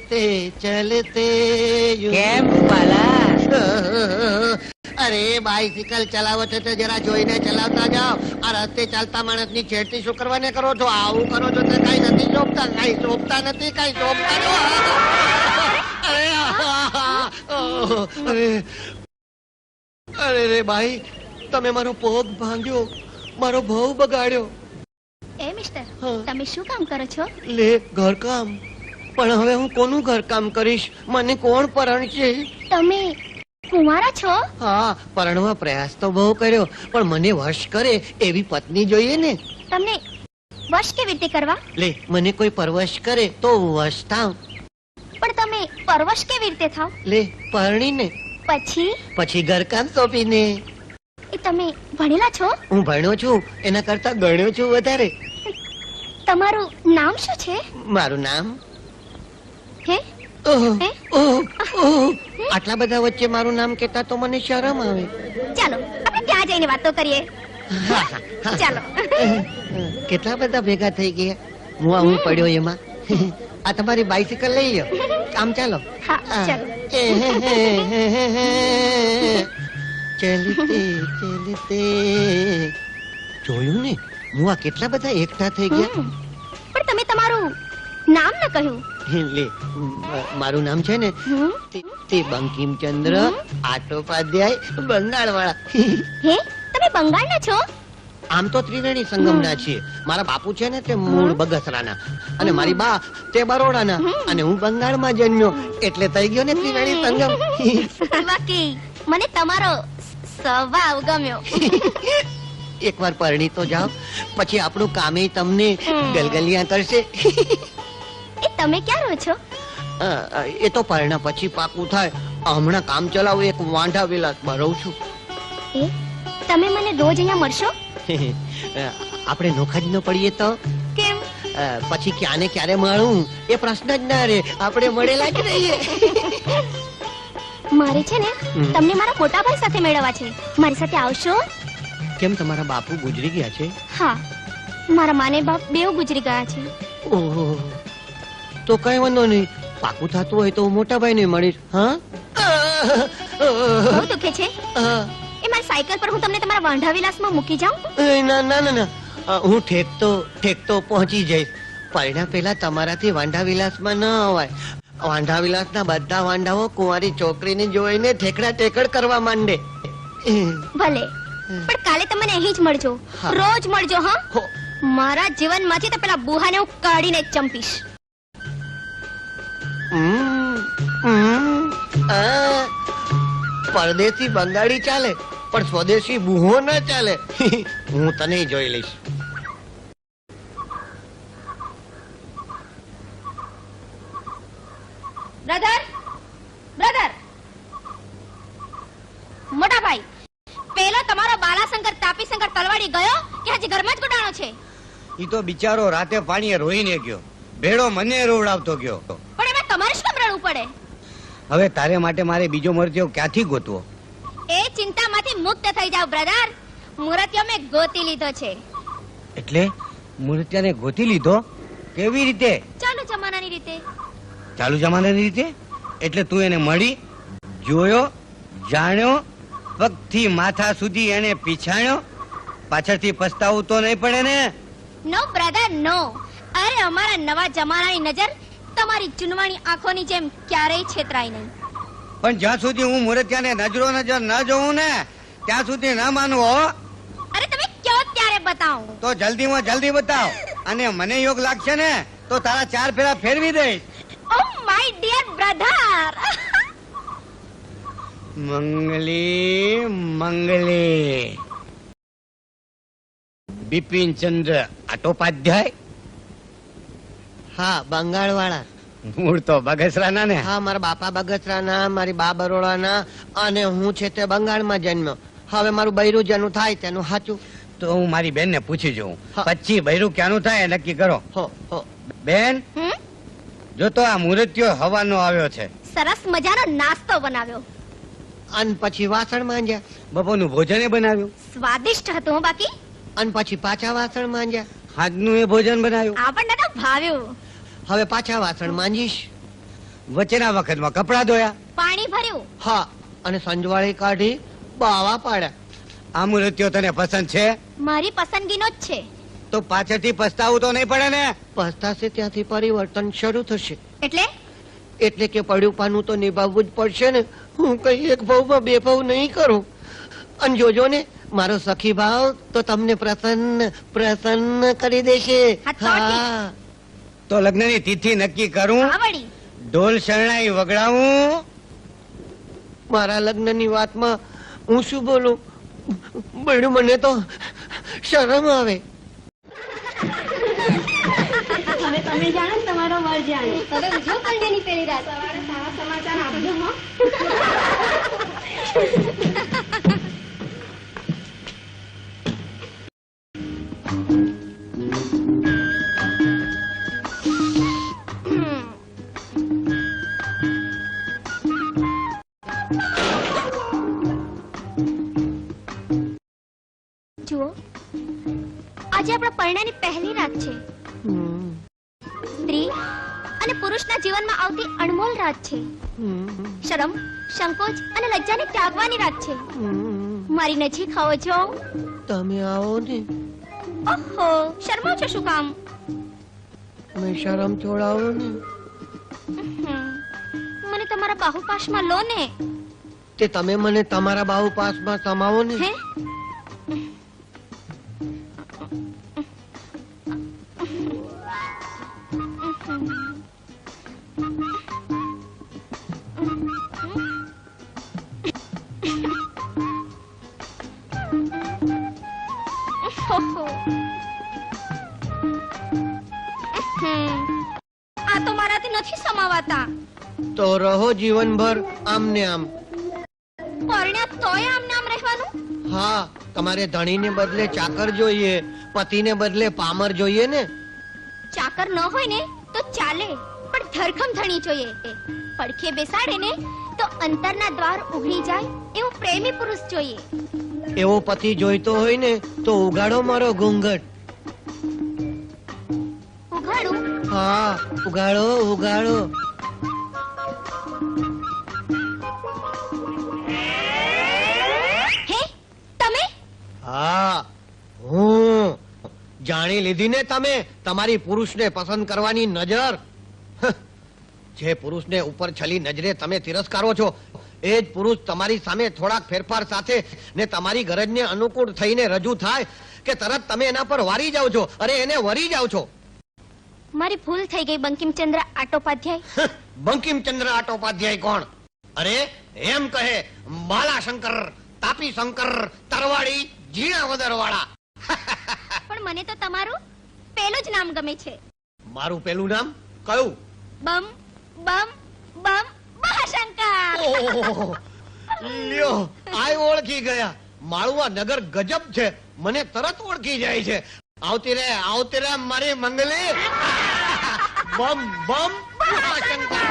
चलते चलते કેમ બાલા? અરે બાઇસિકલ ચલાવો છો તો જરા જોઈને ચલાવતા જાઓ. આ રસ્તે ચાલતા માણસની છેડતી શું કરવાને કરો છો? આવું કરો છો તો કઈ નથી શોભતા, કઈ શોભતા નથી, કઈ શોભતા અરે અરે રે ભાઈ, તમે મારો પગ ભાંગ્યો, મારો ભાવ બગાડ્યો. એ મિસ્ટર, હા. તમે શું કામ કરો છો? લે ઘરકામ. પણ હવે હું કોનું ઘરકામ કરીશ? મને કોણ પરણશે? તમે કુંવારા છો? હા, પરણવા પ્રયાસ તો બહુ કર્યો, પણ મને વશ કરે એવી પત્ની જોઈએ ને. તમને વશ કેવી રીતે કરવા? લે, મને કોઈ પરવશ કરે તો વશ થાવ. પણ તમે પરવશ કેવી રીતે થાવ? લે, પરણીને પછી ઘરકામ સોંપીને. એ તમે ભણેલા છો? હું ભણ્યો છું, એના કરતા ગણ્યો છું વધારે. તમારું નામ શું છે? મારું નામ હે? ઓહ, હે? ઓહ, ઓહ. આટલા બધા વચ્ચે મારું નામ કહેતા તો મને શરમ આવે. ચાલો આપણે ત્યાં જઈને વાતો કરીએ. ચાલો. કેટલા બધા ભેગા થઈ ગયા. હું પડ્યો એમાં. આ તમારી બાઇસિકલ લઈ લો. આમ ચાલો. હા, ચાલો. ચલતે ચલતે. જોયું ને, હું આ કેટલા બધા એકઠા થઈ ગયા. પણ તમે તમારું નામ ન કહ્યું. લે, મારું નામ છે ને હમ? તે બંકિમચંદ્ર આટોપાધ્યાય બંગાળવાળા. હે, તમે બંગાળના છો? આમ તો ત્રિવેણી સંગમના છીએ. મારા બાપુ છે ને તે મૂળ બગસરાના, અને મારી બા તે બરોડાના, અને હું બંગાળમાં જન્મ્યો, એટલે થઈ ગયો ને ત્રિવેણી સંગમ. બાકી મને તમારો સ્વભાવ ગમ્યો. એકવાર પરણી તો જાઓ, પછી આપણું કામે તમને ગલગલિયા કરશે. એ તમે ક્યાં રહો છો? એ તો પરણા પછી પાકું થાય. હમણાં કામ ચલાવું એક વાંઢા વિલાસમાં રહું છું. એ તમે મને રોજ અહીંયા મળશો? આપણે નોખા જ ન પડીએ તો કેમ? પછી ક્યાં ને ક્યારે મળું એ પ્રશ્ન જ ના રે. આપણે મળેલા જ રહીએ. મારે છે ને તમને મારા મોટા ભાઈ સાથે મેળવવા છે. મારી સાથે આવશો? કેમ, તમારા બાપુ ગુજરી ગયા છે? હા, મારા માને બાપ બેવ ગુજરી ગયા છે. ઓહો, તો કઈ વાંધો નહીં. પાકું થતું હોય તો હું મોટા ભાઈને મળીશ. હા, બહુ દુખે છે? એ મારી સાયકલ પર હું તમને તમારા વાંઢા વિલાસમાં મૂકી જાઉં? ના ના ના ના, હું ઠેકતો પહોંચી જઈશ. પરણ્યા પહેલા તમારાથી વાંઢા વિલાસમાં ન અવાય. વાંઢા વિલાસના બધા વાંઢાઓ કુંવારી છોકરીને જોઈને ઠેકડા ટેકડ કરવા માંડે. ભલે, પણ કાલે તમે અહીં જ મળજો. હા. રોજ મળજો. હા, હો. મારા જીવનમાંથી તો પેલા બુહાને હું કાઢીને જ ચંપીશ. પરદેશી બંગાળી ચાલે, પણ સ્વદેશી બુહો ન ચાલે. હું તને જોઈ લઈશ. બ્રધર, બ્રધર, મોટા ભાઈ, પેલો તમારો બાલાશંકર તાપીશંકર તલવાડી ગયો કે હજી ઘરમાં જ ગોડાણો છે? ઈ તો બિચારો રાતે પાણીએ રોઈને ગયો. ભેડો મને રોવડાવતો ગયો. પણ એમાં તમારે શું કામ રડવું પડે? હવે તારે માટે મારે બીજો મરતીઓ ક્યાંથી ગોતવો? એ ચિંતામાંથી મુક્ત થઈ જાવ બ્રધર. મુરતિયો મેં ગોતી લીધો છે. એટલે મૂર્તિયાને ગોતી લીધો? કેવી રીતે? ચાલુ જમાનાની રીતે. ચાલુ જમાનાની રીતે? એટલે તું એને મળી, જોયો, જાણ્યો, પગથી માથા સુધી એને પીછાણ્યો? પાછળથી પસ્તાવું તો નહીં પડે ને? નો બ્રધર નો. અરે અમારા નવા જમાનાની નજર તમારી ચૂનવાણી આંખોની જેમ ક્યારેય છેતરાય નહીં. પણ જ્યાં સુધી હું મૂર્તિયાને નજરો નજર ન જોઉં ને ત્યાં સુધી ન માનવો. અરે તમે કયો ત્યારે બતાવો. તો જલ્દીમાં જલ્દી બતાવ, અને મને યોગ લાગશે ને તો તારા 4 ફેરા ફેરવી દઈશ. Oh my dear brother. મંગલી મંગલી. બિપિનચંદ્ર આટોપાધ્યાય. હા, બંગાળવાળા. મૂળ તો બગસરાના ને? હા, મારા બાપા બગસરાના, મારી બા બરોડાના, અને હું છે તે બંગાળમાં જન્મ્યો. હવે મારું બૈરું જેનું થાય તેનું સાચું. તો હું મારી બેન ને પૂછી જોઉં. હા. પછી બૈરું ક્યાંનું થાય એ નક્કી કરો. હો હો. બેન, હમ? જો તો આ મૂર્તિયો હવાનો આવ્યો છે. સરસ મજાનો નાસ્તો બનાવ્યો. અને પછી વાસણ માંજ્યા, બપોરનું ભોજન એ બનાવ્યું. સ્વાદિષ્ટ હતું હો. બાકી અને પછી પાછા વાસણ માંજ્યા. આજનું એ ભોજન બનાવ્યું. આપણને તો ભાવ્યું. હવે પાછા વાસણ માંજીશ. વચ્ચેના વખતમાં કપડાં ધોયા. પાણી ભર્યું. હા, અને સંજવાળી કાઢી બાવા પાડ્યા. આ મૃત્યુ તને પસંદ છે મારી પસંદગીનો જ છે. તો પાછળથી પસ્તાવું તો નહીં પડે ને? પસ્તાશે ત્યાંથી પરિવર્તન શરૂ થશે. એટલે કે પડ્યું પાનું તો નિભાવવું જ પડશે ને. હું કઈ એક ભાવમાં બે ભાવ નહીં કરું. અને જોજો ને, મારો સખી ભાવ તો તમને પ્રસન્ન કરી દેશે. હા, તો ઠીક. હા, તો લગ્નની તિથિ નક્કી કરું, આ વળી ઢોલ શરણાઈ વગડાવું. મારા લગ્નની વાતમાં હું શું બોલું? બળ્યું મને તો શરમ આવે. હવે તમે જાણો તમારો વર જાણે. હવે ઉજો કન્યાની પહેલી રાત. સવારે સારા સમાચાર આપજો હો. જુઓ, આજે આપણા પરણાની પહેલી રાત છે. સ્ત્રી અને પુરુષના જીવનમાં આવતી અણમોલ રાત છે. શરમ, સંકોચ અને લજ્જાને ત્યાગવાની રાત છે. મારી નજીક આવો છો. તમે આવો ને. ઓહો, શરમો છો શું કામ? મેં શરમ છોડાવો ને. મને તમારા બાહુપાશમાં લો ને. તે તમે મને તમારા બાહુ પાસમાં સમાવો ને. હે? આ તો મારાથી નથી સમાવાતા. તો રહો જીવનભર આમ ને આમ. પરણ્યા તોય આમ નામ રહેવાનું? હા, તમારે ધણીને બદલે ચાકર જોઈએ, પતિને બદલે પામર જોઈએ ને. ચાકર ન હોય ને તો ચાલે, પણ ધરખમ ધણી જોઈએ. પડખે બેસાડે ને તો અંતરના દ્વાર ઉઘડી જાય એવો પ્રેમી પુરુષ જોઈએ. એવો પતિ જોઈતો હોય ને તો ઉગાડો મારો ઘૂંઘટ. ઉઘાડું? હા, ઉગાડો ઉગાડો. હે, તમે? હા, હું. જાણી લીધી ને તમે તમારી પુરુષને પસંદ કરવાની નજર. જે પુરુષને ઉપર છલી નજરે તમે તિરસ્કારો છો, એ જ પુરુષ તમારી સામે થોડાક ફેરફાર સાથે ને તમારી ગરજને અનુકૂળ થઈને રજૂ થાય કે તરત તમે એના પર વારી જાવ છો. અરે, એને વરી જાવ છો. મારી ભૂલ થઈ ગઈ બંકિમચંદ્ર આટોપાધ્યાય. બંકિમચંદ્ર આટોપાધ્યાય કોણ? અરે, એમ કહે બાલાશંકર, તાપી શંકર, તરવાડી, ઝીણા વદરવાળા. પણ મને તો તમારું પેલું જ નામ ગમે છે. મારું પેલું નામ કયું? બમ બમ બમ મહાશંકર. ઓહો, લ્યો, આ ઓળખી ગયા. માળવા નગર ગજબ છે, મને તરત ઓળખી જાય છે. આવતી રે મારી મંગલી. બમ બમ મહાશંકર.